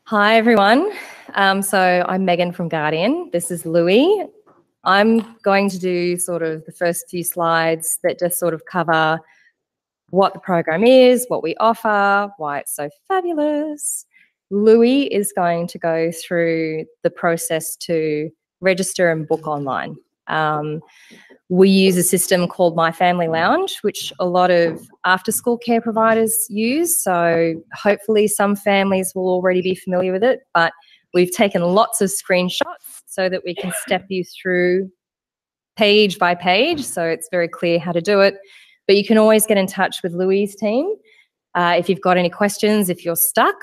Hi, everyone. So I'm Megan from Guardian. This is Louis. I'm going to do sort of the first few slides that just sort of cover what the program is, what we offer, why it's so fabulous. Louis is going to go through the process to register and book online. We use a system called My Family Lounge, which a lot of after-school care providers use. So hopefully some families will already be familiar with it, but we've taken lots of screenshots so that we can step you through page by page, so it's very clear how to do it. But you can always get in touch with Louis' team if you've got any questions, if you're stuck.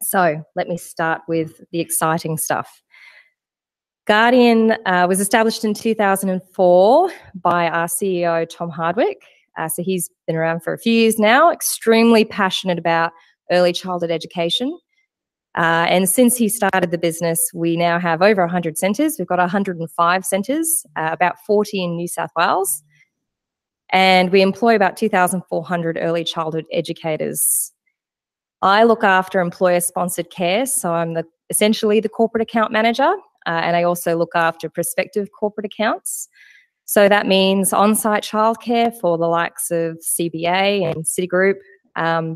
So let me start with the exciting stuff. Guardian was established in 2004 by our CEO, Tom Hardwick. So he's been around for a few years now, extremely passionate about early childhood education. And since he started the business, we now have over 100 centres. We've got 105 centres, about 40 in New South Wales. And we employ about 2,400 early childhood educators. I look after employer-sponsored care, so I'm essentially the corporate account manager. And I also look after prospective corporate accounts. So that means on-site childcare for the likes of CBA and Citigroup,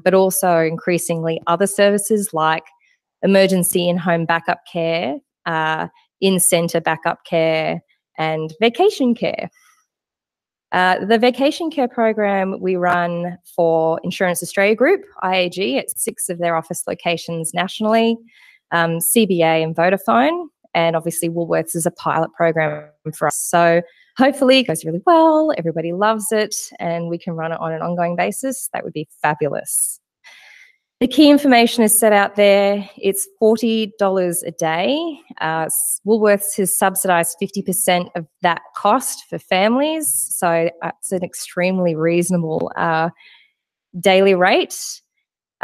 but also increasingly other services like emergency in-home backup care, in-centre backup care, and vacation care. The vacation care program we run for Insurance Australia Group, IAG, at 6 of their office locations nationally, CBA and Vodafone. And obviously Woolworths is a pilot program for us. So hopefully it goes really well, everybody loves it, and we can run it on an ongoing basis. That would be fabulous. The key information is set out there. It's $40 a day. Woolworths has subsidised 50% of that cost for families. So it's an extremely reasonable daily rate.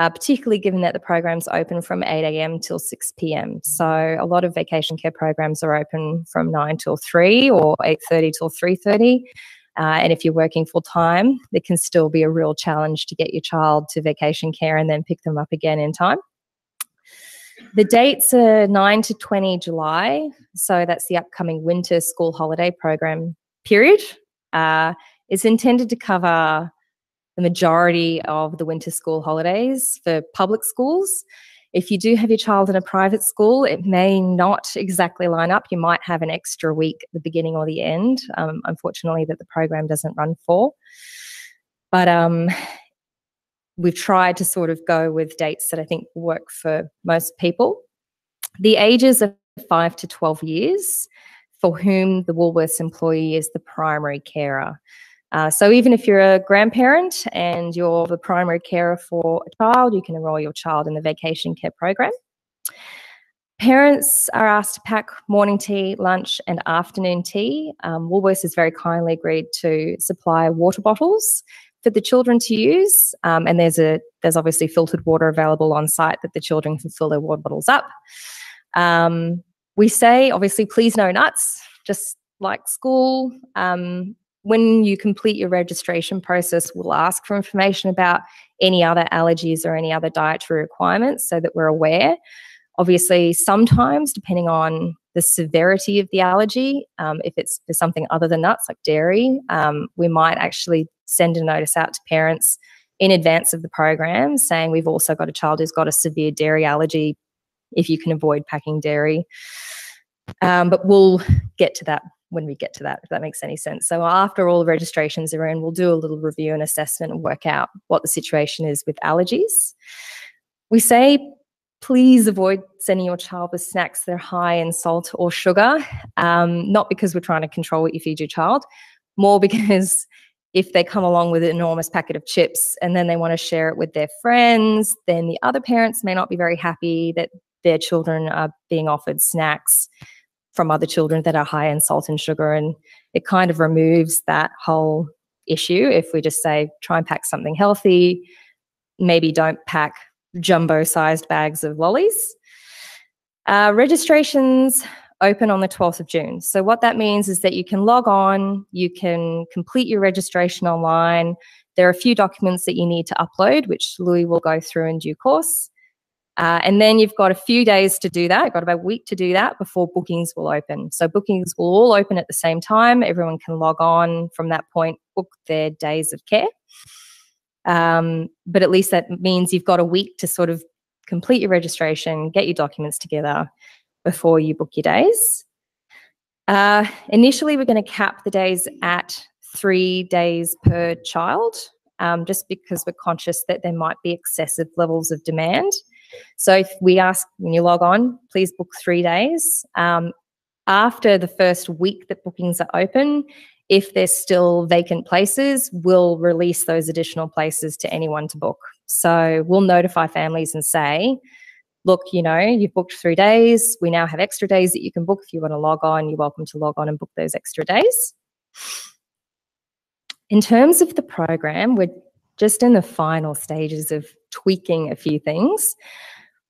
Particularly given that the program's open from 8 a.m. till 6 p.m. So a lot of vacation care programs are open from 9 till 3 or 8:30 till 3:30. And if you're working full time, it can still be a real challenge to get your child to vacation care and then pick them up again in time. The dates are 9 to 20 July. So that's the upcoming winter school holiday program period. It's intended to cover the majority of the winter school holidays for public schools. If you do have your child in a private school, it may not exactly line up. You might have an extra week at the beginning or the end, unfortunately, that the program doesn't run for. But we've tried to sort of go with dates that I think work for most people. The ages are 5 to 12 years, for whom the Woolworths employee is the primary carer. So even if you're a grandparent and you're the primary carer for a child, you can enrol your child in the vacation care program. Parents are asked to pack morning tea, lunch and afternoon tea. Woolworths has very kindly agreed to supply water bottles for the children to use. And there's obviously filtered water available on site that the children can fill their water bottles up. We say, obviously, please no nuts, just like school. When you complete your registration process, we'll ask for information about any other allergies or any other dietary requirements so that we're aware. Obviously, sometimes, depending on the severity of the allergy, if it's for something other than nuts, like dairy, we might actually send a notice out to parents in advance of the program saying we've also got a child who's got a severe dairy allergy, if you can avoid packing dairy. But we'll get to that when we get to that, if that makes any sense. So after all the registrations are in, we'll do a little review and assessment and work out what the situation is with allergies. We say, please avoid sending your child with snacks that are high in salt or sugar, not because we're trying to control what you feed your child, more because if they come along with an enormous packet of chips and then they want to share it with their friends, then the other parents may not be very happy that their children are being offered snacks from other children that are high in salt and sugar, and it kind of removes that whole issue if we just say try and pack something healthy, maybe don't pack jumbo-sized bags of lollies. Registrations open on the 12th of June. So what that means is that you can log on, you can complete your registration online. There are a few documents that you need to upload, which Louis will go through in due course. And then you've got a few days to do that. You've got about a week to do that before bookings will open. So bookings will all open at the same time. Everyone can log on from that point, book their days of care. But at least that means you've got a week to sort of complete your registration, get your documents together before you book your days. Initially, we're going to cap the days at 3 days per child, just because we're conscious that there might be excessive levels of demand. So if we ask when you log on, please book 3 days. After the first week that bookings are open, if there's still vacant places, we'll release those additional places to anyone to book. So we'll notify families and say, look, you've booked 3 days. We now have extra days that you can book. If you want to log on, you're welcome to log on and book those extra days. In terms of the program, we're just in the final stages of tweaking a few things.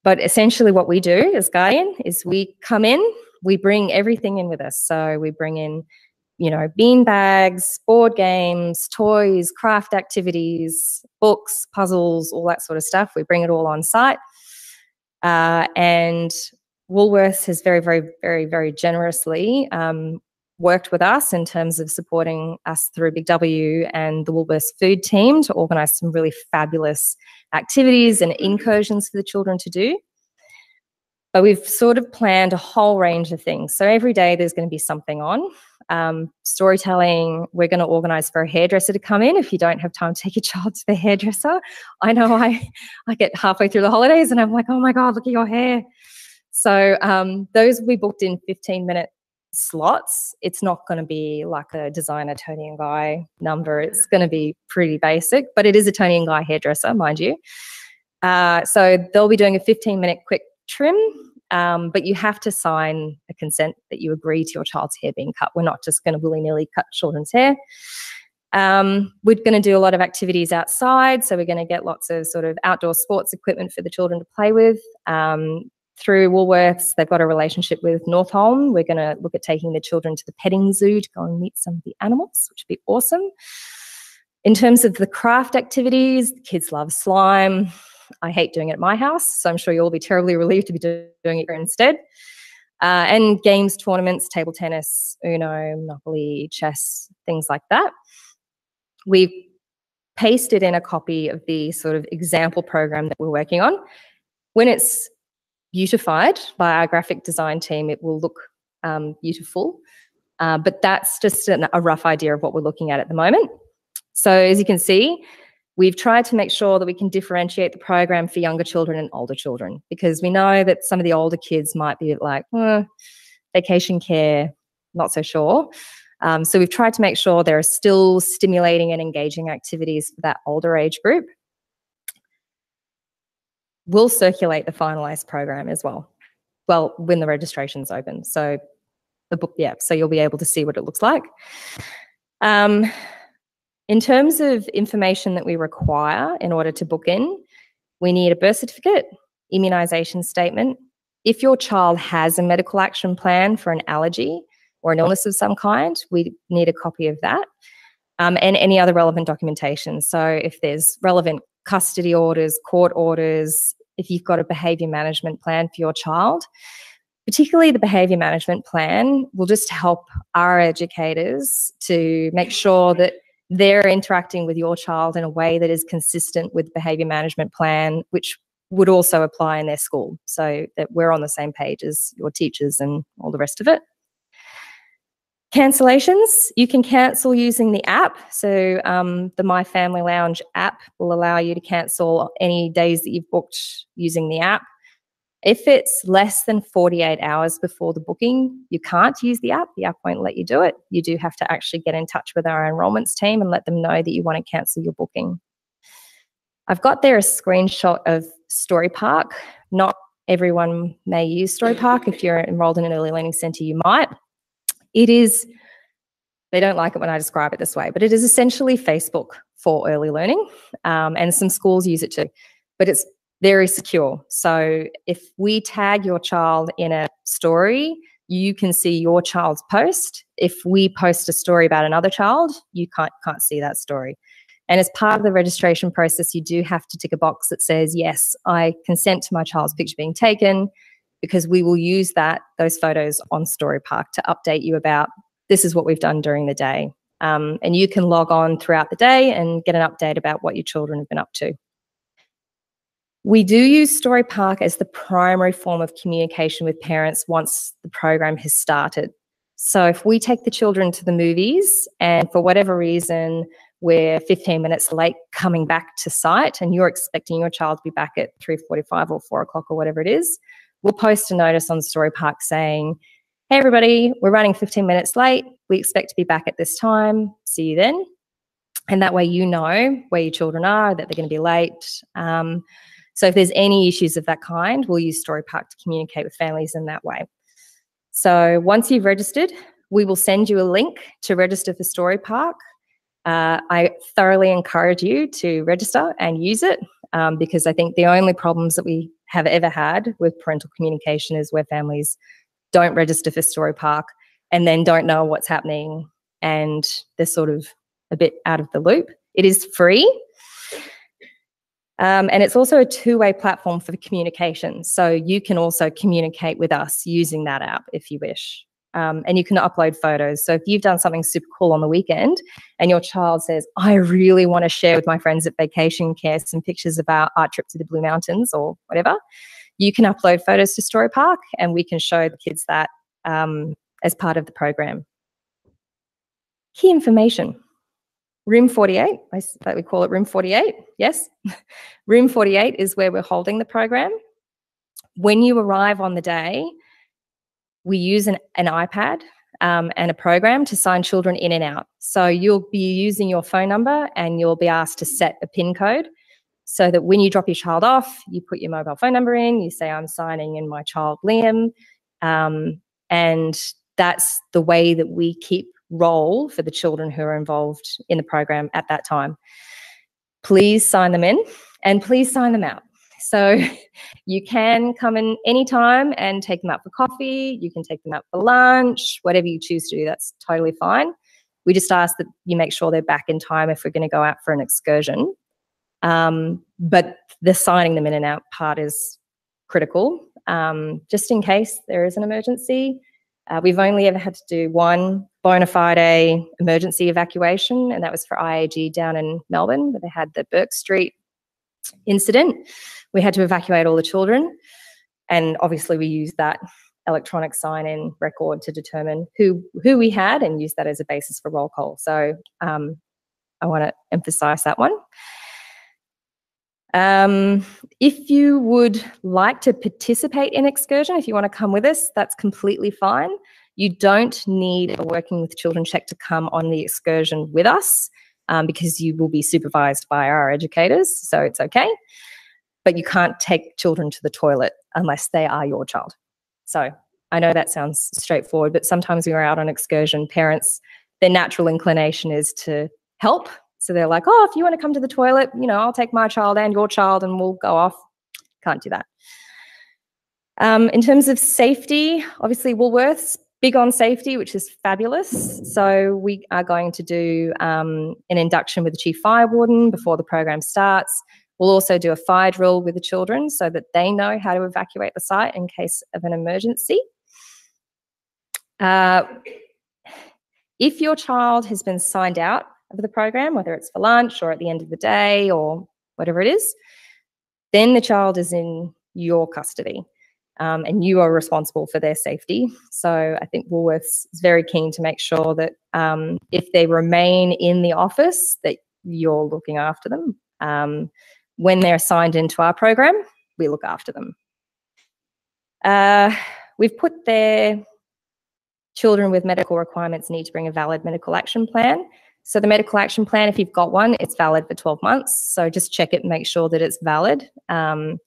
But essentially what we do as Guardian is we come in, we bring everything in with us. So we bring in, bean bags, board games, toys, craft activities, books, puzzles, all that sort of stuff. We bring it all on site. And Woolworths has very, very, very, very generously worked with us in terms of supporting us through Big W and the Woolworths food team to organise some really fabulous activities and incursions for the children to do. But we've sort of planned a whole range of things. So every day there's going to be something on. Storytelling, we're going to organise for a hairdresser to come in if you don't have time to take your child to the hairdresser. I know I get halfway through the holidays and I'm like, oh my God, look at your hair. So those will be booked in 15-minute slots. It's not going to be like a designer Tony and Guy number. It's going to be pretty basic, but it is a Tony and Guy hairdresser, mind you. So they'll be doing a 15-minute quick trim, but you have to sign a consent that you agree to your child's hair being cut. We're not just going to willy-nilly cut children's hair. We're going to do a lot of activities outside, so we're going to get lots of sort of outdoor sports equipment for the children to play with. Through Woolworths, they've got a relationship with Northolm. We're going to look at taking the children to the petting zoo to go and meet some of the animals, which would be awesome. In terms of the craft activities, the kids love slime. I hate doing it at my house, so I'm sure you'll all be terribly relieved to be doing it here instead. And games, tournaments, table tennis, Uno, Monopoly, chess, things like that. We've pasted in a copy of the sort of example program that we're working on. When it's beautified by our graphic design team, it will look beautiful. But that's just a rough idea of what we're looking at the moment. So as you can see, we've tried to make sure that we can differentiate the program for younger children and older children, because we know that some of the older kids might be like, vacation care, not so sure. So we've tried to make sure there are still stimulating and engaging activities for that older age group. We'll circulate the finalised program as well. Well, when the registration's open. So the book, so you'll be able to see what it looks like. In terms of information that we require in order to book in, we need a birth certificate, immunisation statement. If your child has a medical action plan for an allergy or an illness of some kind, we need a copy of that, and any other relevant documentation. So if there's relevant custody orders, court orders, if you've got a behaviour management plan for your child, particularly the behaviour management plan will just help our educators to make sure that they're interacting with your child in a way that is consistent with the behaviour management plan, which would also apply in their school, so that we're on the same page as your teachers and all the rest of it. Cancellations, you can cancel using the app. So the My Family Lounge app will allow you to cancel any days that you've booked using the app. If it's less than 48 hours before the booking, you can't use the app. The app won't let you do it. You do have to actually get in touch with our enrolments team and let them know that you want to cancel your booking. I've got there a screenshot of Story Park. Not everyone may use Story Park. If you're enrolled in an early learning centre, you might. It is, they don't like it when I describe it this way, but it is essentially Facebook for early learning, and some schools use it too, but it's very secure. So if we tag your child in a story, you can see your child's post. If we post a story about another child, you can't see that story. And as part of the registration process, you do have to tick a box that says, yes, I consent to my child's picture being taken, because we will use those photos on Story Park to update you about this is what we've done during the day. And you can log on throughout the day and get an update about what your children have been up to. We do use Story Park as the primary form of communication with parents once the program has started. So if we take the children to the movies and for whatever reason we're 15 minutes late coming back to site and you're expecting your child to be back at 3:45 or 4 o'clock or whatever it is, we'll post a notice on Story Park saying, hey everybody, we're running 15 minutes late. We expect to be back at this time. See you then. And that way you know where your children are, that they're going to be late. So if there's any issues of that kind, we'll use Story Park to communicate with families in that way. So once you've registered, we will send you a link to register for Story Park. I thoroughly encourage you to register and use it because I think the only problems that we have ever had with parental communication is where families don't register for Story Park and then don't know what's happening and they're sort of a bit out of the loop. It is free. And it's also a two-way platform for communication. So you can also communicate with us using that app if you wish. And you can upload photos. So if you've done something super cool on the weekend and your child says, I really want to share with my friends at Vocational Care some pictures about our trip to the Blue Mountains or whatever, you can upload photos to Story Park and we can show the kids that as part of the program. Key information. Room 48, we call it Room 48, yes. Room 48 is where we're holding the program. When you arrive on the day, we use an iPad and a program to sign children in and out. So you'll be using your phone number and you'll be asked to set a PIN code so that when you drop your child off, you put your mobile phone number in, you say, I'm signing in my child, Liam, and that's the way that we keep roll for the children who are involved in the program at that time. Please sign them in and please sign them out. So you can come in anytime and take them out for coffee, you can take them out for lunch, whatever you choose to do, that's totally fine. We just ask that you make sure they're back in time if we're going to go out for an excursion. But the signing them in and out part is critical, just in case there is an emergency. We've only ever had to do one bona fide emergency evacuation, and that was for IAG down in Melbourne, where they had the Burke Street incident. We had to evacuate all the children, and obviously we used that electronic sign-in record to determine who we had and use that as a basis for roll call. So I want to emphasise that one. If you would like to participate in excursion, if you want to come with us, that's completely fine. You don't need a working with children check to come on the excursion with us because you will be supervised by our educators, so it's okay. But you can't take children to the toilet unless they are your child. So I know that sounds straightforward, but sometimes when we're out on excursion, parents, their natural inclination is to help. So they're like, oh, if you want to come to the toilet, you know, I'll take my child and your child and we'll go off. Can't do that. In terms of safety, obviously Woolworths, big on safety, which is fabulous. So we are going to do an induction with the Chief Fire Warden before the program starts. We'll also do a fire drill with the children so that they know how to evacuate the site in case of an emergency. If your child has been signed out of the program, whether it's for lunch or at the end of the day or whatever it is, then the child is in your custody and you are responsible for their safety. So I think Woolworths is very keen to make sure that if they remain in the office, that you're looking after them. When they're signed into our program, we look after them. We've put their children with medical requirements need to bring a valid medical action plan. So the medical action plan, if you've got one, it's valid for 12 months. So just check it and make sure that it's valid. And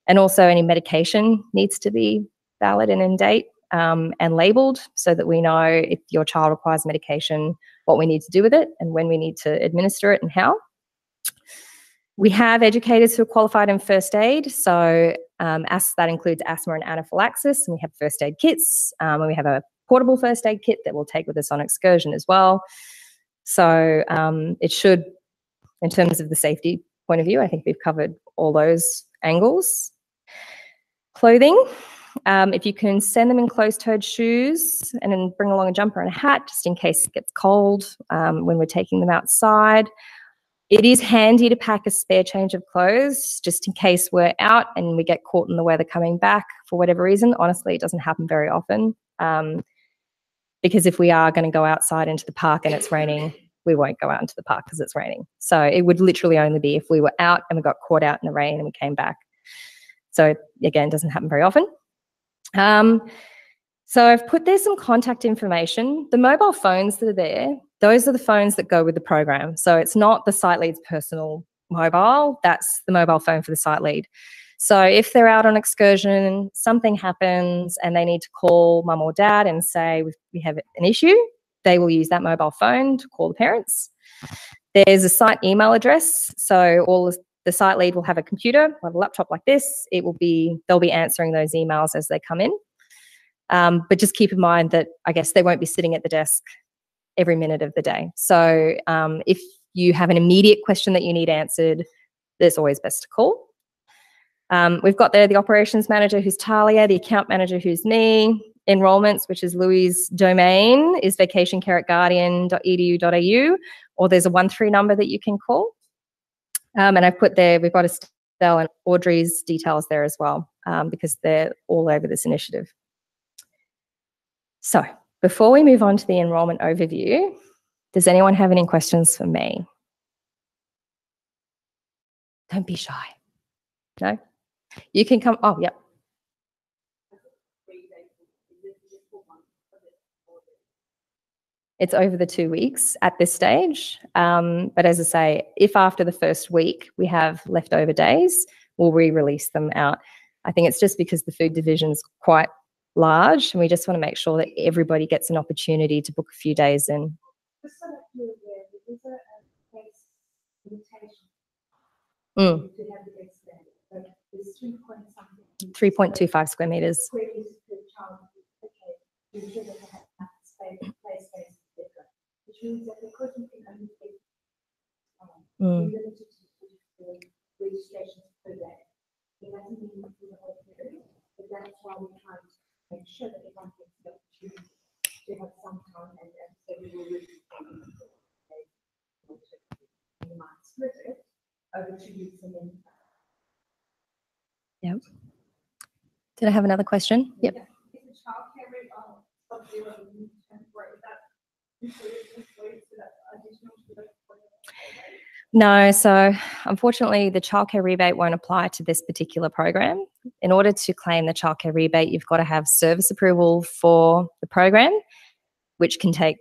also any medication needs to be valid and in date and labelled so that we know if your child requires medication, what we need to do with it and when we need to administer it and how. We have educators who are qualified in first aid. So that includes asthma and anaphylaxis. And we have first aid kits. And we have a portable first aid kit that we'll take with us on excursion as well. So it should in terms of the safety point of view, I think we've covered all those angles. Clothing, if you can send them in closed-toed shoes and then bring along a jumper and a hat just in case it gets cold when we're taking them outside. It is handy to pack a spare change of clothes just in case we're out and we get caught in the weather coming back for whatever reason. Honestly, it doesn't happen very often because if we are going to go outside into the park and it's raining, we won't go out into the park because it's raining. So it would literally only be if we were out and we got caught out in the rain and we came back. So again, it doesn't happen very often. So I've put there some contact information. The mobile phones that are there, those are the phones that go with the program. So it's not the site lead's personal mobile, that's the mobile phone for the site lead. So if they're out on excursion, something happens and they need to call mum or dad and say we have an issue, they will use that mobile phone to call the parents. There's a site email address, so the site lead will have a computer, a laptop like this. They'll be answering those emails as they come in. But just keep in mind that I guess they won't be sitting at the desk every minute of the day. So if you have an immediate question that you need answered, there's always best to call. We've got there the operations manager, who's Talia, the account manager, who's me. Enrollments, which is Louis' domain, is vacationcare@guardian.edu.au, or there's a 13 number that you can call. And I've put there, we've got Estelle and Audrey's details there as well, because they're all over this initiative. So before we move on to the enrolment overview, does anyone have any questions for me? Don't be shy. No? You can come. Oh, yep. It's over the 2 weeks at this stage. But as I say, if after the first week we have leftover days, we'll re-release them out. I think it's just because the food division is quite large and we just want to make sure that everybody gets an opportunity to book a few days in. Just so that you're aware, there is a space limitation to have the best standard. So there's 3.25 square metres. Square metres per child. Okay, to ensure that they have enough space, play space, etc. Which means that because we can only take limited to registrations per day. It doesn't mean that for the whole period, but that's why we're trying to make sure that everyone gets the opportunity to have some time, and so we will really you might split it over 2 weeks and then. Yep. Did I have another question? Yep. Is the childcare rate sub-zero? No, so unfortunately the childcare rebate won't apply to this particular program. In order to claim the childcare rebate, you've got to have service approval for the program, which can take,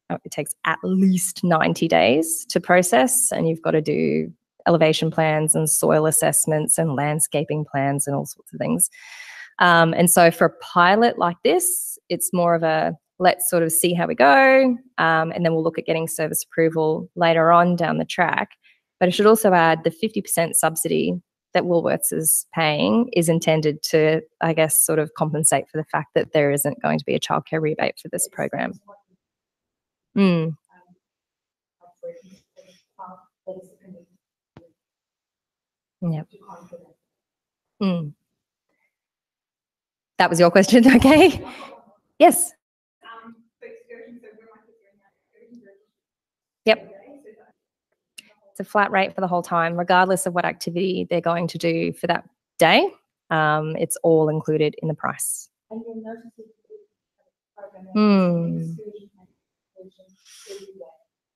it takes at least 90 days to process, and you've got to do elevation plans and soil assessments and landscaping plans and all sorts of things. And so for a pilot like this, it's more of a let's sort of see how we go, and then we'll look at getting service approval later on down the track. But I should also add the 50% subsidy that Woolworths is paying is intended to, I guess, sort of compensate for the fact that there isn't going to be a childcare rebate for this program. Mm. Yep. Mm. That was your question, okay? Yes. Yep. It's a flat rate for the whole time, regardless of what activity they're going to do for that day. It's all included in the price. And you'll notice program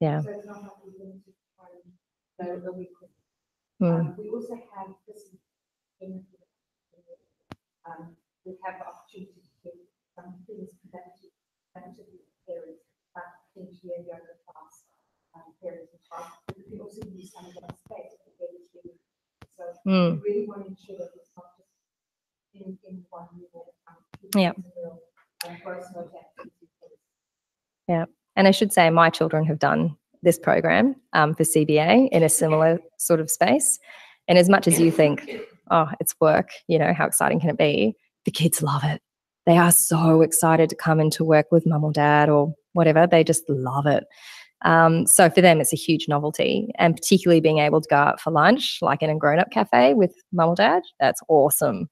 yeah. So it's not like we're limited to a week. We also have this we have the opportunity to do some things preventive parents, but potentially a younger class parents and child. We can also use some of that space for parents. So we really want to ensure that it's not just in one unit. Yeah. Yeah. And I should say my children have done this program for CBA in a similar sort of space. And as much as you think, oh, it's work, you know, how exciting can it be? The kids love it. They are so excited to come into work with mum or dad or whatever. They just love it. So for them, it's a huge novelty, and particularly being able to go out for lunch, like in a grown-up cafe with mum or dad, that's awesome.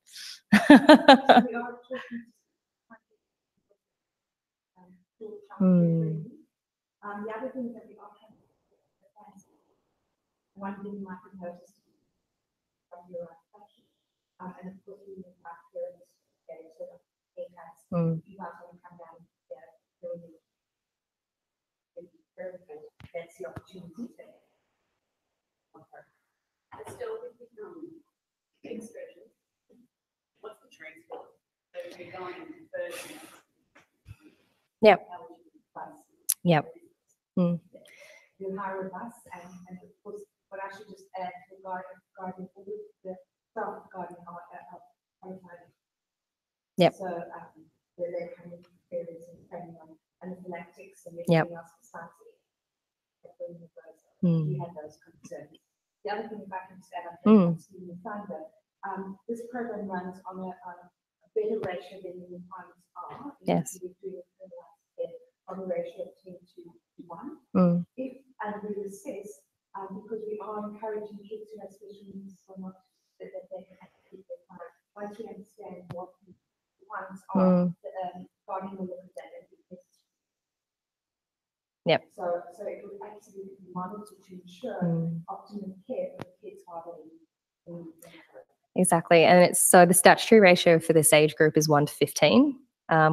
Mm. The other thing that we often one thing you might have noticed from your question, and of course we have parents sort of haircuts. You guys want to come down here, that's the opportunity to offer. But still, with the excursion, what's the transport? So if you're going in person. Yep. Yep. You hire a bus, and of course, what I should just add to guiding all the self-guiding Yep. So where they come in experience and training on anaphylactics and everything else precisely. We had those concerns. The other thing, if I can just add up to Thunder, this program runs on a better ratio than the requirements are. Yes. We're doing on a ratio of 10 to 1. If we assess, because we are encouraging kids who have special needs so much that they can keep their time. Once we understand what the requirements are, guardian will look at that and be tested. Yep. So it will absolutely be monitored to ensure optimum care for the kids while they're in Exactly. And it's so the statutory ratio for this age group is 1 to 15.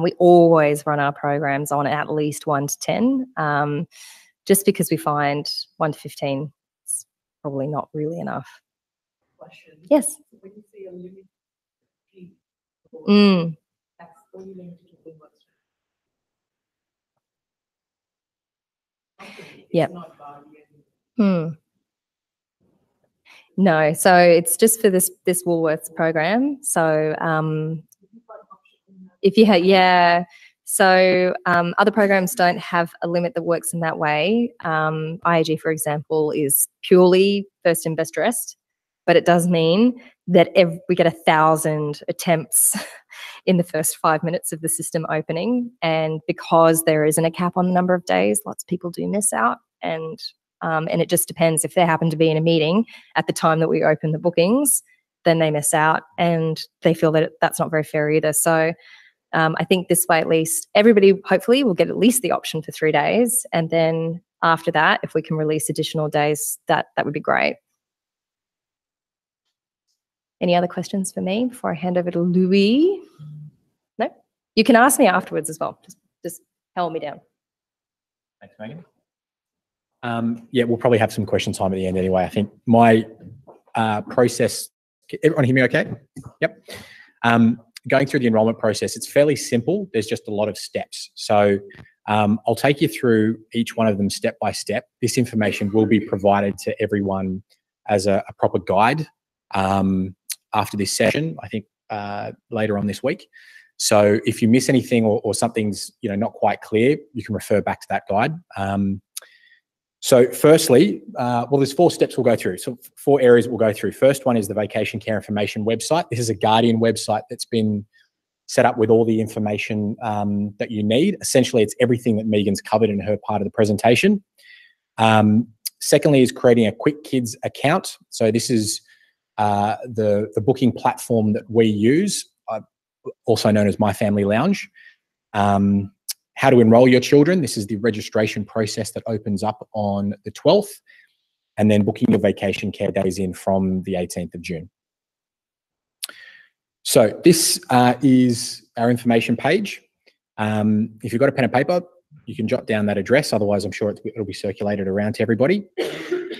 We always run our programs on at least 1 to 10, just because we find 1 to 15 is probably not really enough. Question. Yes. When you see a limit, that's all you need to do. Yep. No, so it's just for this Woolworths program. So if you had, so other programs don't have a limit that works in that way. IAG, for example, is purely first in best dressed, but it does mean that we get 1,000 attempts in the first 5 minutes of the system opening, and because there isn't a cap on the number of days, lots of people do miss out, and it just depends. If they happen to be in a meeting at the time that we open the bookings, then they miss out, and they feel that that's not very fair either. So I think this way, at least everybody hopefully will get at least the option for 3 days, and then after that, if we can release additional days, that would be great. Any other questions for me before I hand over to Louis? No? You can ask me afterwards as well. Just hold me down. Thanks, Megan. Yeah, we'll probably have some question time at the end anyway. I think my process, everyone hear me okay? Yep. Going through the enrolment process, it's fairly simple. There's just a lot of steps. So I'll take you through each one of them step by step. This information will be provided to everyone as a proper guide after this session, I think later on this week. So if you miss anything or something's not quite clear, you can refer back to that guide. So firstly, well, there's 4 steps we'll go through. So 4 areas we'll go through. First one is the Vocation Care Information website. This is a Guardian website that's been set up with all the information that you need. Essentially, it's everything that Megan's covered in her part of the presentation. Secondly is creating a Quick Kids account. So this is the booking platform that we use, also known as My Family Lounge. How to enrol your children. This is the registration process that opens up on the 12th, and then booking your vacation care days in from the 18th of June. So this is our information page. If you've got a pen and paper, you can jot down that address. Otherwise, I'm sure it'll be circulated around to everybody.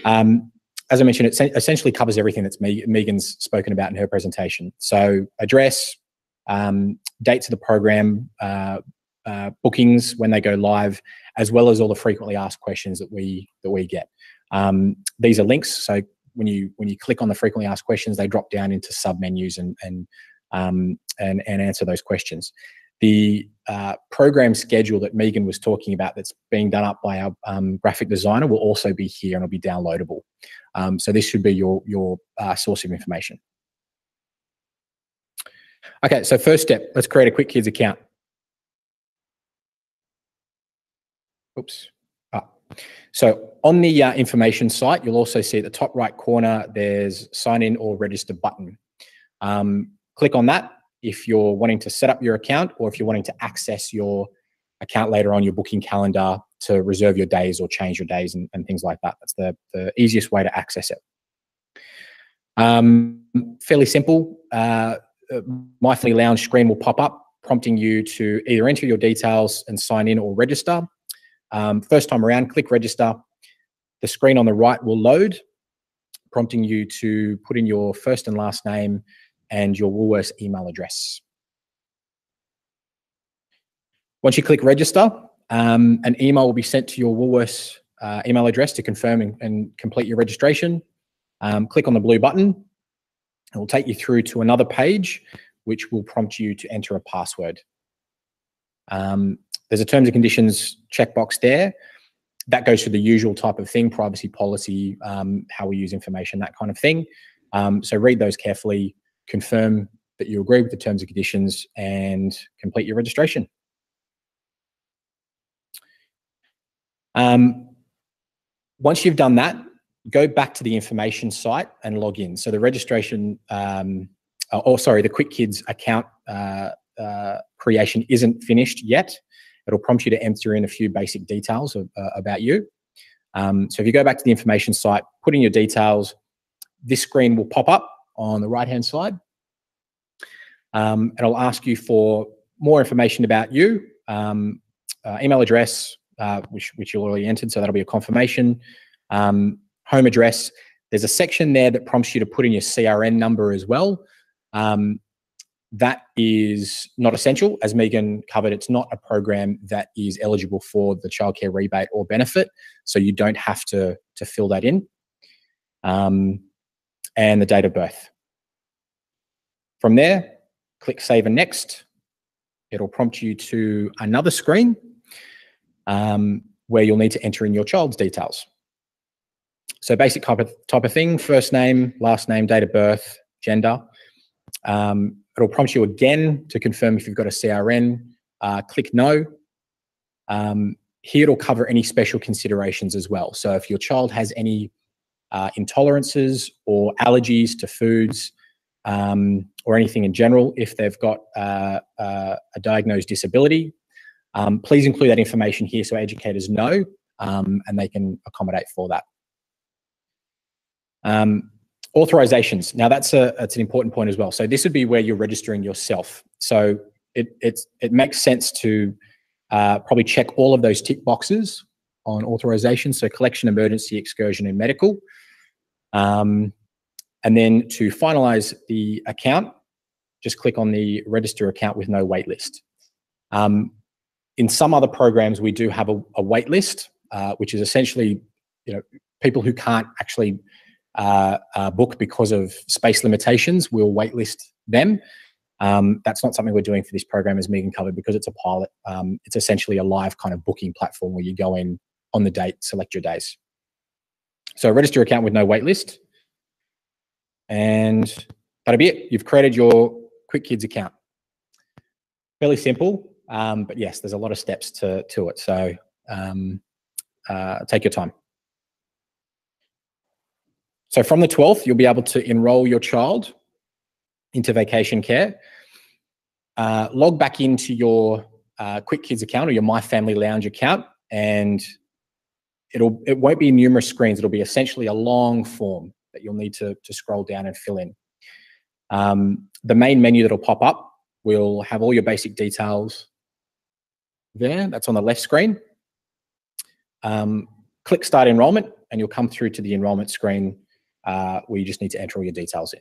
As I mentioned, it essentially covers everything that's Megan's spoken about in her presentation. So address, dates of the program, bookings when they go live, as well as all the frequently asked questions that we get. These are links, so when you click on the frequently asked questions, they drop down into sub menus and answer those questions. The program schedule that Megan was talking about, that's being done up by our graphic designer, will also be here and will be downloadable. So this should be your source of information. Okay, so first step, let's create a Quick Kids account. Oops. So on the information site, you'll also see at the top right corner, there's sign in or register button. Click on that if you're wanting to set up your account or if you're wanting to access your account later on, your booking calendar to reserve your days or change your days and things like that. That's the easiest way to access it. Fairly simple. My Family Lounge screen will pop up, prompting you to either enter your details and sign in or register. First time around, click register. The screen on the right will load, prompting you to put in your first and last name and your Woolworths email address. Once you click register, an email will be sent to your Woolworths email address to confirm and complete your registration. Click on the blue button. It will take you through to another page, which will prompt you to enter a password. There's a terms and conditions checkbox there. That goes to the usual type of thing, privacy policy, how we use information, that kind of thing. So read those carefully, confirm that you agree with the terms and conditions, and complete your registration. Once you've done that, go back to the information site and log in. So the registration, the Quick Kids account creation isn't finished yet. It'll prompt you to enter in a few basic details about you. So if you go back to the information site, put in your details, this screen will pop up on the right-hand side. And it'll ask you for more information about you, email address, which you already entered, so that'll be a confirmation. Home address. There's a section there that prompts you to put in your CRN number as well. That is not essential. As Megan covered, it's not a program that is eligible for the childcare rebate or benefit, so you don't have to fill that in. And the date of birth. From there, click Save and Next. It'll prompt you to another screen where you'll need to enter in your child's details. So basic type of thing, first name, last name, date of birth, gender. It'll prompt you again to confirm if you've got a CRN. Click No. Here it'll cover any special considerations as well. So if your child has any intolerances or allergies to foods or anything in general, if they've got a diagnosed disability, please include that information here so educators know and they can accommodate for that. Authorizations. Now that's an important point as well. So this would be where you're registering yourself. So it makes sense to probably check all of those tick boxes on authorization. So collection, emergency, excursion, and medical. And then to finalize the account, just click on the register account with no wait list. In some other programs, we do have a wait list, which is essentially, people who can't actually book because of space limitations, we'll waitlist them. That's not something we're doing for this program, as Megan covered, because it's a pilot. It's essentially a live kind of booking platform where you go in on the date, select your days. So register account with no waitlist. And that'll be it. You've created your Quick Kids account. Fairly simple, but yes, there's a lot of steps to it. So take your time. So from the 12th, you'll be able to enroll your child into Vocational Care. Log back into your Quick Kids account or your My Family Lounge account, and it won't be numerous screens. It'll be essentially a long form that you'll need to scroll down and fill in. The main menu that'll pop up will have all your basic details there. That's on the left screen. Click Start Enrollment, and you'll come through to the enrollment screen where you just need to enter all your details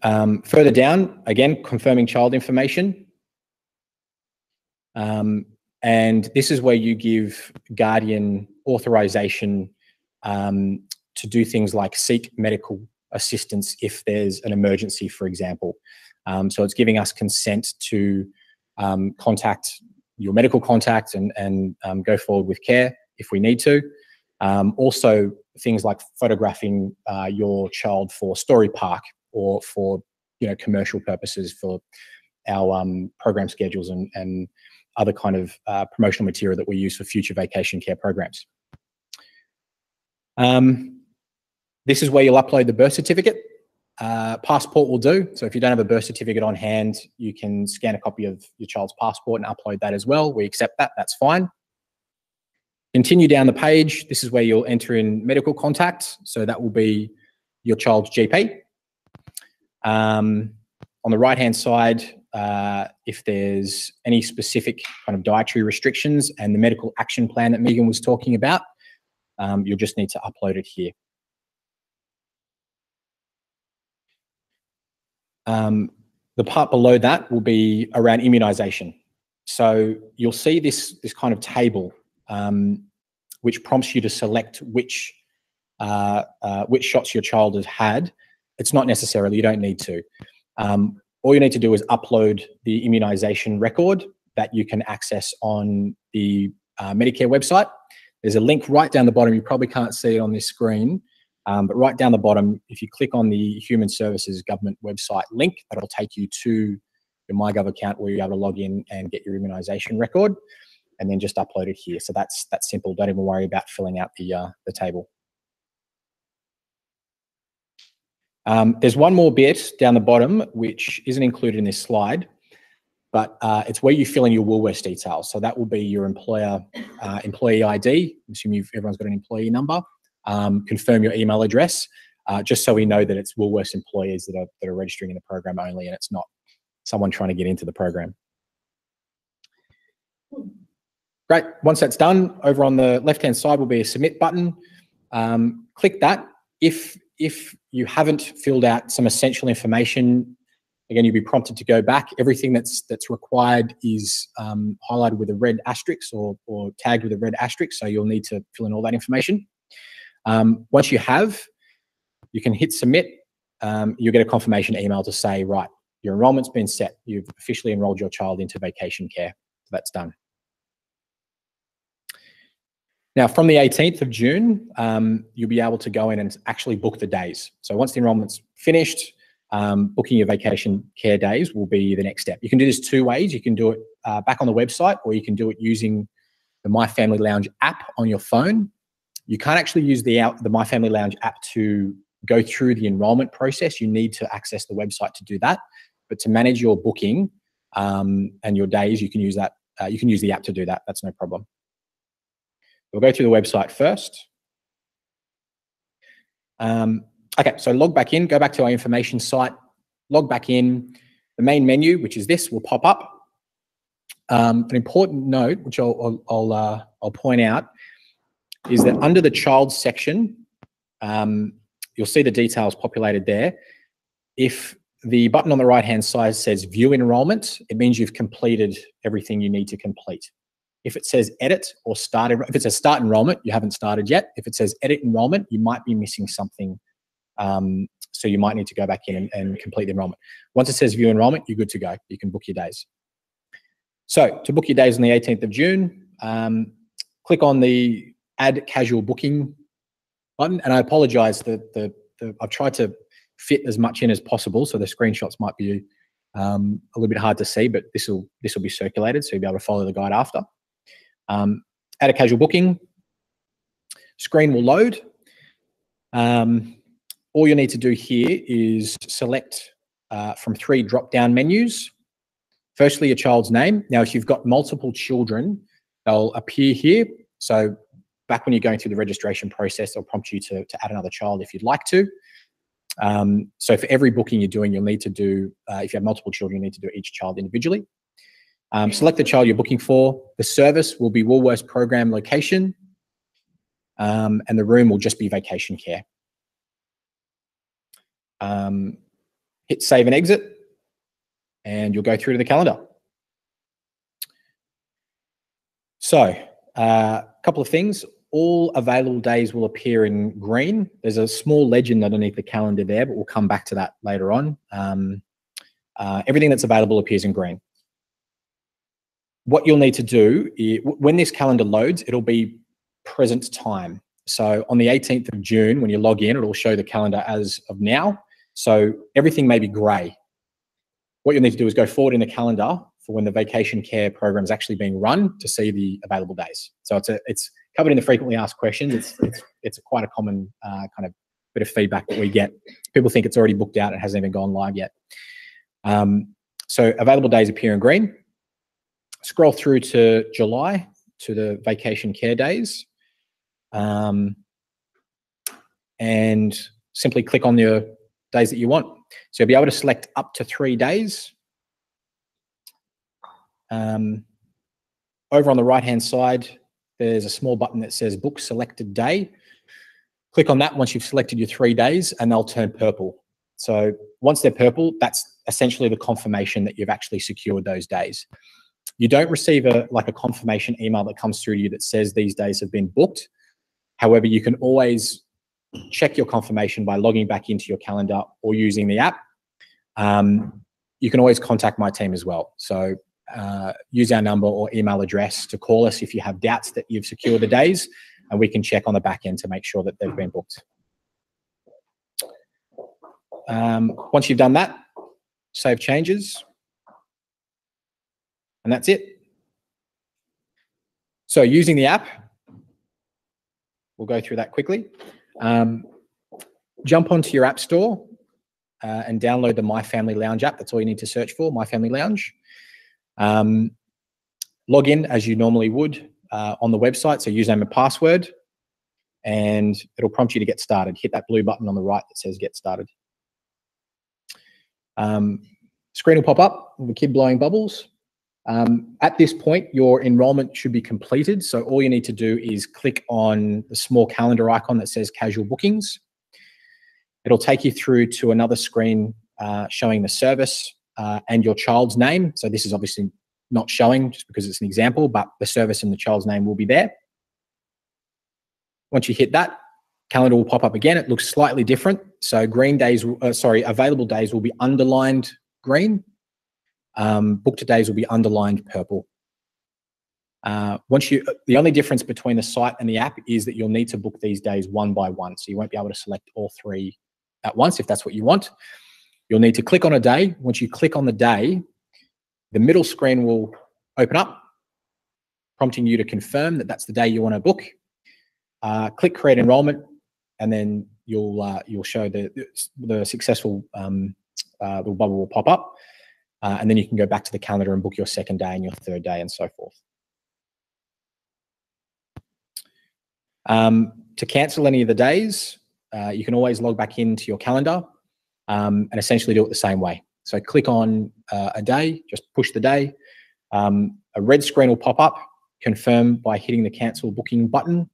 in. Further down, again, confirming child information. And this is where you give guardian authorization to do things like seek medical assistance if there's an emergency, for example. So it's giving us consent to contact your medical contact and go forward with care if we need to. Also, things like photographing your child for Story Park or for commercial purposes for our program schedules and other kind of promotional material that we use for future vacation care programs. This is where you'll upload the birth certificate. Passport will do. So if you don't have a birth certificate on hand, you can scan a copy of your child's passport and upload that as well. We accept that, that's fine. Continue down the page. This is where you'll enter in medical contacts. So that will be your child's GP. On the right-hand side, if there's any specific kind of dietary restrictions and the medical action plan that Megan was talking about, you'll just need to upload it here. The part below that will be around immunisation. So you'll see this kind of table which prompts you to select which shots your child has had. It's not necessarily, you don't need to. All you need to do is upload the immunisation record that you can access on the Medicare website. There's a link right down the bottom. You probably can't see it on this screen, but right down the bottom, if you click on the Human Services Government website link, that'll take you to your MyGov account where you're able to log in and get your immunisation record, and then just upload it here. So that's simple. Don't even worry about filling out the table. There's one more bit down the bottom which isn't included in this slide, but it's where you fill in your Woolworths details. So that will be your employee ID. I'm assuming everyone's got an employee number. Confirm your email address, just so we know that it's Woolworths employees that are registering in the program only, and it's not someone trying to get into the program. Great. Once that's done, over on the left-hand side will be a submit button. Click that. If you haven't filled out some essential information, again, you'll be prompted to go back. Everything that's required is highlighted with a red asterisk or tagged with a red asterisk, so you'll need to fill in all that information. Once you have, you can hit submit. You'll get a confirmation email to say, right, your enrolment's been set. You've officially enrolled your child into vacation care. So that's done. Now, from the 18th of June, you'll be able to go in and actually book the days. So once the enrolment's finished, booking your vacation care days will be the next step. You can do this two ways. You can do it back on the website, or you can do it using the My Family Lounge app on your phone. You can't actually use the My Family Lounge app to go through the enrolment process. You need to access the website to do that. But to manage your booking and your days, you can use that. You can use the app to do that. That's no problem. We'll go through the website first. Okay, so log back in, go back to our information site, log back in. The main menu, which is this, will pop up. An important note, which I'll point out, is that under the child section, you'll see the details populated there. If the button on the right-hand side says view enrollment, it means you've completed everything you need to complete. If it says edit or start, if it says start enrollment, you haven't started yet. If it says edit enrollment, you might be missing something. So you might need to go back in and complete the enrollment. Once it says view enrollment, you're good to go. You can book your days. So to book your days on the 18th of June, click on the add casual booking button. And I apologize that I've tried to fit as much in as possible. So the screenshots might be a little bit hard to see, but this will be circulated. So you'll be able to follow the guide after. Add a casual booking. Screen will load. All you need to do here is select from 3 drop-down menus. Firstly, your child's name. Now, if you've got multiple children, they'll appear here. So back when you're going through the registration process, they'll prompt you to add another child if you'd like to. So for every booking you're doing, you'll need to do, if you have multiple children, you need to do each child individually. Select the child you're booking for. The service will be Woolworths program location, and the room will just be vacation care. Hit save and exit, and you'll go through to the calendar. So a couple of things. All available days will appear in green. There's a small legend underneath the calendar there, but we'll come back to that later on. Everything that's available appears in green. What you'll need to do, when this calendar loads, it'll be present time. So on the 18th of June, when you log in, it'll show the calendar as of now. So everything may be grey. What you'll need to do is go forward in the calendar for when the vacation care program is actually being run to see the available days. So it's covered in the frequently asked questions. It's quite a common kind of bit of feedback that we get. People think it's already booked out. It hasn't even gone live yet. So available days appear in green. Scroll through to July to the vacation care days. And simply click on your days that you want. So you'll be able to select up to 3 days. Over on the right-hand side, there's a small button that says Book Selected Day. Click on that once you've selected your 3 days, and they'll turn purple. So once they're purple, that's essentially the confirmation that you've actually secured those days. You don't receive a confirmation email that comes through to you that says these days have been booked. However, you can always check your confirmation by logging back into your calendar or using the app. You can always contact my team as well. So use our number or email address to call us if you have doubts that you've secured the days, and we can check on the back end to make sure that they've been booked. Once you've done that, save changes, and that's it. So using the app, we'll go through that quickly. Jump onto your app store and download the My Family Lounge app. That's all you need to search for, My Family Lounge. Log in as you normally would on the website, so username and password, and it'll prompt you to get started. Hit that blue button on the right that says Get Started. Screen will pop up with a kid blowing bubbles. At this point, your enrolment should be completed. So all you need to do is click on the small calendar icon that says Casual Bookings. It'll take you through to another screen showing the service and your child's name. So this is obviously not showing just because it's an example, but the service and the child's name will be there. Once you hit that, calendar will pop up again. It looks slightly different. So available days will be underlined green. Booked days will be underlined purple. The only difference between the site and the app is that you'll need to book these days one by one. So you won't be able to select all 3 at once if that's what you want. You'll need to click on a day. Once you click on the day, the middle screen will open up, prompting you to confirm that that's the day you want to book. Click Create Enrollment, and then you'll show the successful little bubble will pop up. And then you can go back to the calendar and book your 2nd day and your 3rd day and so forth. To cancel any of the days, you can always log back into your calendar and essentially do it the same way. So click on a day, just push the day. A red screen will pop up, confirm by hitting the Cancel Booking button,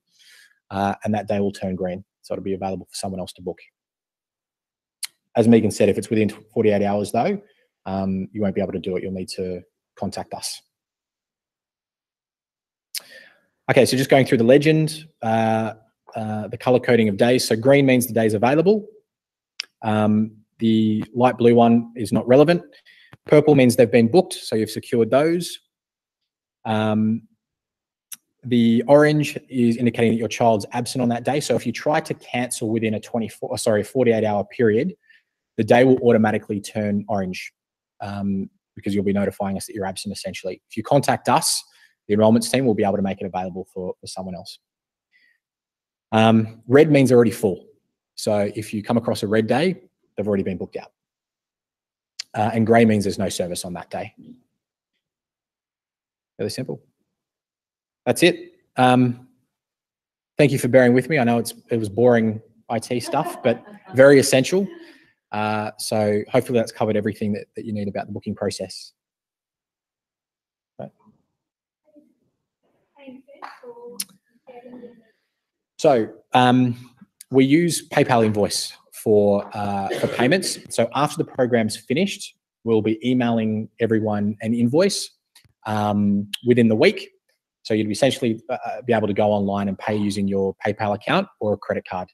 and that day will turn green. So it'll be available for someone else to book. As Megan said, if it's within 48 hours though, you won't be able to do it. You'll need to contact us. Okay, so just going through the legend, the color coding of days. So green means the day's available. The light blue one is not relevant. Purple means they've been booked, so you've secured those. The orange is indicating that your child's absent on that day. So if you try to cancel within a 48-hour period, the day will automatically turn orange because you'll be notifying us that you're absent essentially. If you contact us, the enrolments team will be able to make it available for someone else. Red means already full. So if you come across a red day, they've already been booked out. And grey means there's no service on that day. Really simple. That's it. Thank you for bearing with me. I know it was boring IT stuff, but very essential. So hopefully that's covered everything that you need about the booking process. Right. So we use PayPal Invoice for payments. So after the program's finished, we'll be emailing everyone an invoice within the week. So you'd essentially be able to go online and pay using your PayPal account or a credit card.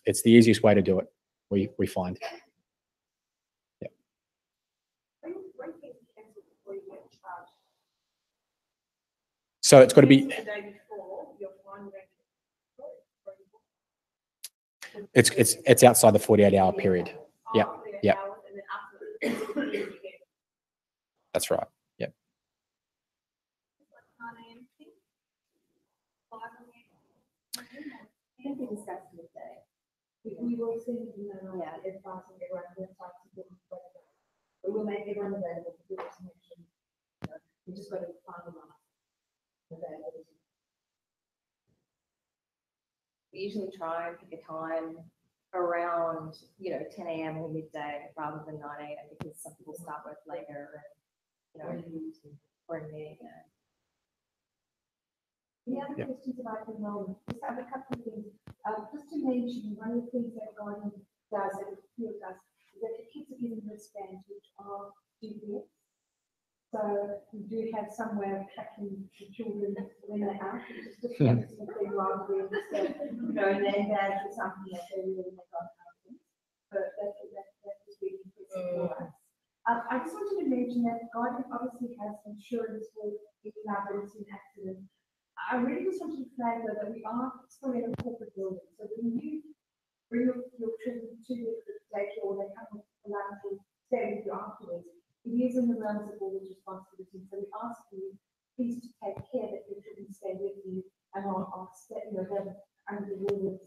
It's the easiest way to do it, we find. Yeah. So it's got to be. It's outside the 48-hour period. Yeah, yeah. That's right. Yep. Can be discussed midday. We will send advising everyone who has to get but we'll make everyone available for good information. We just got to finalize availability. We usually try and pick a time around, 10 a.m. or midday rather than 9 a.m. because some people start work later and, or in a meeting. Any other questions about enrollment? Just have a couple of things. Just to mention, one of the things that Gordon does and Field does is that the kids are given wristbands which are GPS. So we do have some way of tracking the children when they're out. It's just something rather than a name badge or something that they really make on things. But that is really impressive for us. I just wanted to mention that Gordon obviously has insurance for liability and accident. I really just wanted to flag that we are still in a corporate building. So when you bring your children to the daycare or they come along to stay with you afterwards, it is in the realms of all those responsibilities. So we ask you please to take care that your children stay with you and are them under the rules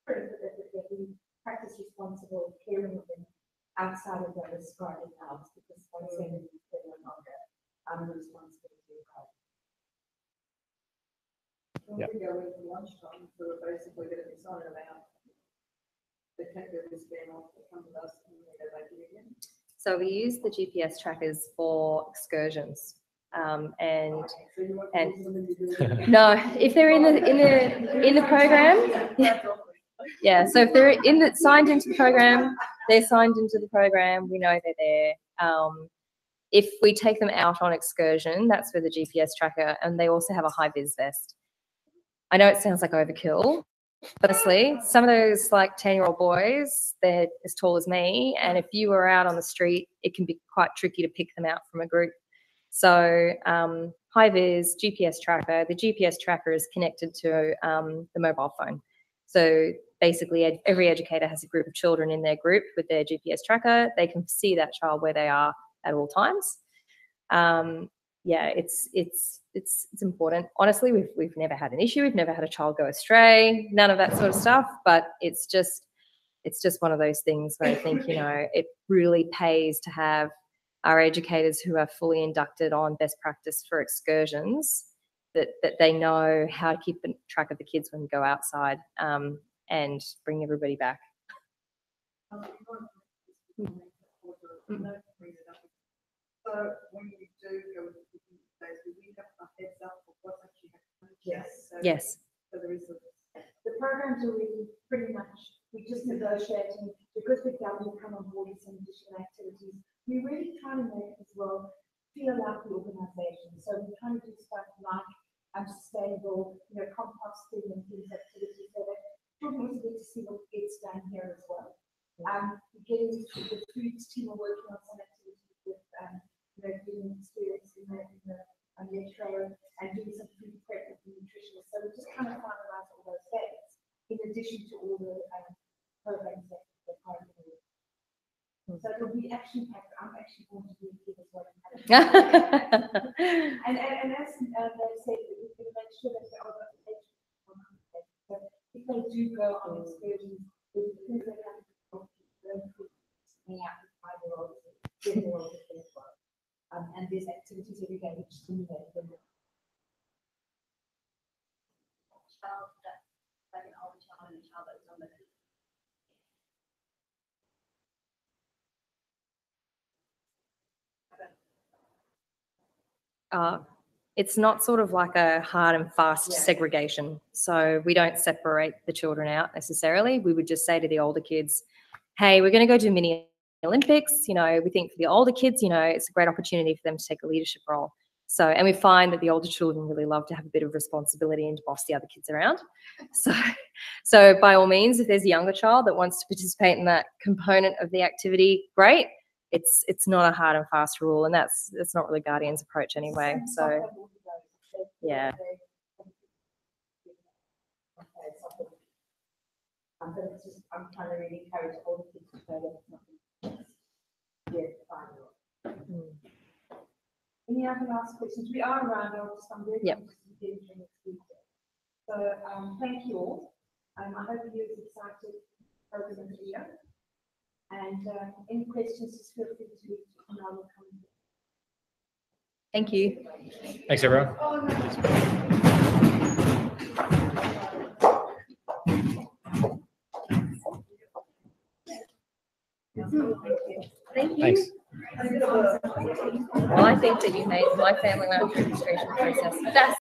that we practice responsible caring of them outside of their prescribing hours because once they're no longer under the responsibility of God. Yeah. We go in for lunchtime, so we're basically going to be signing about the technical span off that come with us and we go back in again. So we use the GPS trackers for excursions, and no, if they're in the program, yeah. So if they're signed into the program, they're signed into the program. We know they're there. If we take them out on excursion, that's for the GPS tracker, and they also have a high vis vest. I know it sounds like overkill, but honestly, some of those 10-year-old boys, they're as tall as me, and if you were out on the street, it can be quite tricky to pick them out from a group. So high vis GPS tracker. The GPS tracker is connected to the mobile phone. So basically, every educator has a group of children in their group with their GPS tracker. They can see that child where they are at all times. Yeah, it's important. Honestly, we've never had an issue. We've never had a child go astray. None of that sort of stuff. But it's just one of those things where I think it really pays to have our educators who are fully inducted on best practice for excursions, that they know how to keep track of the kids when we go outside and bring everybody back. So when we do go with the days, we have a heads up of what's actually happening. Yes. Yes. So there is the programs are really pretty much, we're just negotiating because the government come on board with some additional activities. We really try to make it as well feel like the organisation. So we're trying to do stuff like sustainable, composting and these activities so that children also get to see what gets done here as well. Getting the foods team are working on some activities with doing experience in the metro and doing some food prep with the nutritionist. So we're just kind of finalize all those things in addition to all the programs that we're part of. So it'll be action packed. I'm actually going to do it as well. and as they said, we're going to make sure that they're over so if they do go on excursions, there's things that have to go me out with 5-year-olds, 7-year-olds as well. And there's activities every day which stimulate them. Child that like an older child and a child that's on the it's not sort of like a hard and fast segregation. So we don't separate the children out necessarily. We would just say to the older kids, hey, we're going to go to mini Olympics. We think for the older kids, it's a great opportunity for them to take a leadership role. So, and we find that the older children really love to have a bit of responsibility and to boss the other kids around. So by all means, if there's a younger child that wants to participate in that component of the activity, great. It's not a hard and fast rule, and that's not really Guardian's approach anyway. So yeah. I'm trying to really encourage all the kids to go there. Any other last questions? We are around, I'm very Yep. conscious of getting to next week. So, thank you all. I hope you're as excited program as we are. And any questions, just feel free to email or come. Thank you. Thanks, everyone. Oh, no. Thank you. Thanks. Well, I think that you made my family registration process